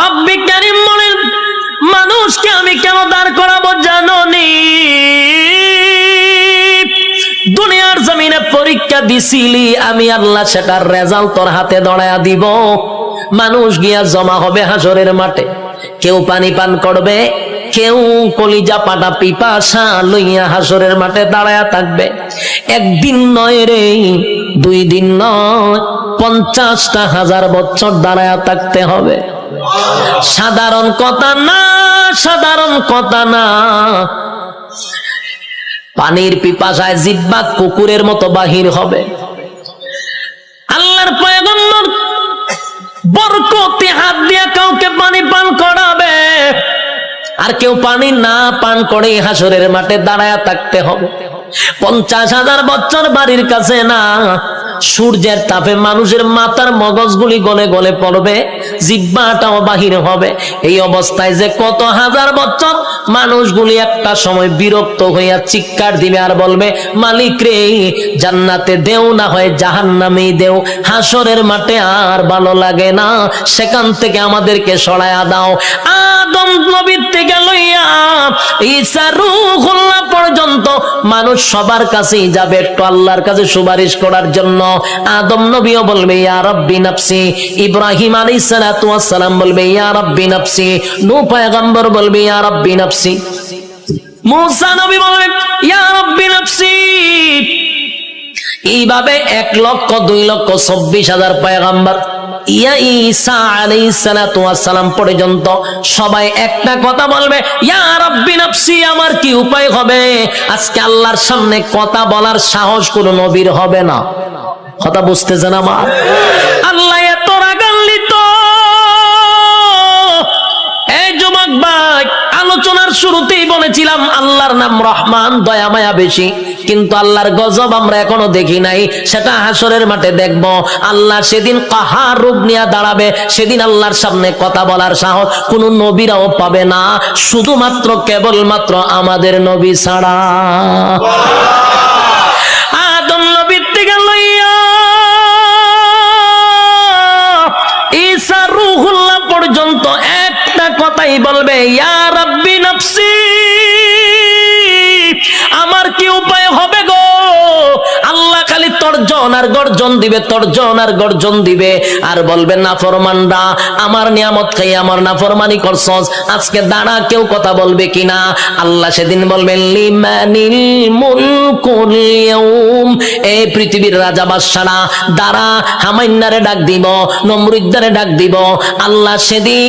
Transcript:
রব্বি কারীম বলেন, মানুষকে আমি কেন দাঁড় করাবো জানোনি? দুনিয়ার জমিনে পরীক্ষা দিছিলি, আমি আল্লাহ সেটার রেজাল্ট তোর হাতে ধরায়া দিব। মানুষ গিয়া জমা হবে হাসরের মাঠে, কেউ পানি পান করবে, কেউ কলিজা পাটা পিপাসা লইয়া হাসরের মাঠে দাঁড়ায়া থাকবে। একদিন নয় রে, 2 দিন নয়, 50,000 বছর দাঁড়ায়া থাকতে হবে। সাধারণ কথা না, সাধারণ কথা না। পানির পিপাসায় জিহ্বা কুকুরের মতো বাহির হবে। আল্লাহর পয়গম্বর বরকতে হাত দিয়া কাউকে পানি পান করাবে, আর কেউ পানি না পান করে হাসরের মাঠে দাঁড়ায়া থাকতে হবে। 50,000 বছর বাড়ির কাছে না। সূর্যের তাপে মানুষের মাথার মগজগুলি গলে গলে পড়বে, জিহ্বাটাও বাহির হবে। এই অবস্থায় যে কত হাজার বছর মানুষগুলি একটা সময় বিরক্ত হইয়া চিৎকার দিবে আর বলবে, মালিক রে, জান্নাতে দেও না হয় জাহান্নামেই দেও, হাসরের মাঠে আর ভালো লাগে না, সেখান থেকে আমাদেরকে সরায়া দাও। আদম নবীর থেকে লইয়া ঈসা রূহুল্লাহ পর্যন্ত মানুষ সবার কাছেই যাবে একটু আল্লাহর কাছে সুপারিশ করার জন্য। আদম নবীও বলবে ইয়া রাব্বি নাফসি, ইব্রাহিম আলাইহিস সালাতু ওয়াস সালাম বলবে ইয়া রাব্বি নাফসি, নূহ পয়গম্বর বলবে ইয়া রাব্বি নাফসি, মুসা নবী বলবে ইয়া রাব্বি নাফসি। এইভাবে 1,02,24,000 পয়গম্বর ইয়া ঈসা আলাইহিস সালাতু ওয়াস সালাম পর্যন্ত সবাই একটা কথা বলবে, ইয়া রাব্বি নাফসি। আমার কি উপায় হবে? আজকে আল্লাহর সামনে কথা বলার সাহস কোন নবীর হবে না। কথা বুঝতেছেন আমার? আল্লাহ এত রাগান্বিত। এই যুবক ভাই, আলোচনার শুরুতেই বলেছিলাম আল্লাহর নাম রহমান, দয়া মায়া বেশি, কিন্তু আল্লাহর গজব আমরা এখনো দেখি নাই। সেটা হাসরের মাঠে দেখব। আল্লাহ সেদিন কাহার রূপ নিয়ে দাঁড়াবে, সেদিন আল্লাহর সামনে কথা বলার সাহস কোন নবীরাও পাবে না, শুধুমাত্র কেবলমাত্র আমাদের নবী ছাড়া। আদম নবীর থেকে লইয়া ঈসা রূহুল্লাহ পর্যন্ত একটা কথাই বলবে, ইয়া রাব্বি নাফসি। আমার কি উপায় হবে গো? আল্লাহ খালি তর্জন আর গর্জন দিবে, তর্জন আর গর্জন দিবে, আর বলবে নাফরমানরা আমার নিয়ামত খাই আমার নাফরমানি করছস, আজকে দাঁড়া, কেউ কথা বলবে কিনা? আল্লাহ সেদিন বলবেন লিমানিল মুলকুল ইয়াউম, এই পৃথিবীর রাজা বাদশারা দাঁড়া, হামাইন্নারে ডাক দিব, নমরুদ্দারে ডাক দিব। আল্লাহ সেদিন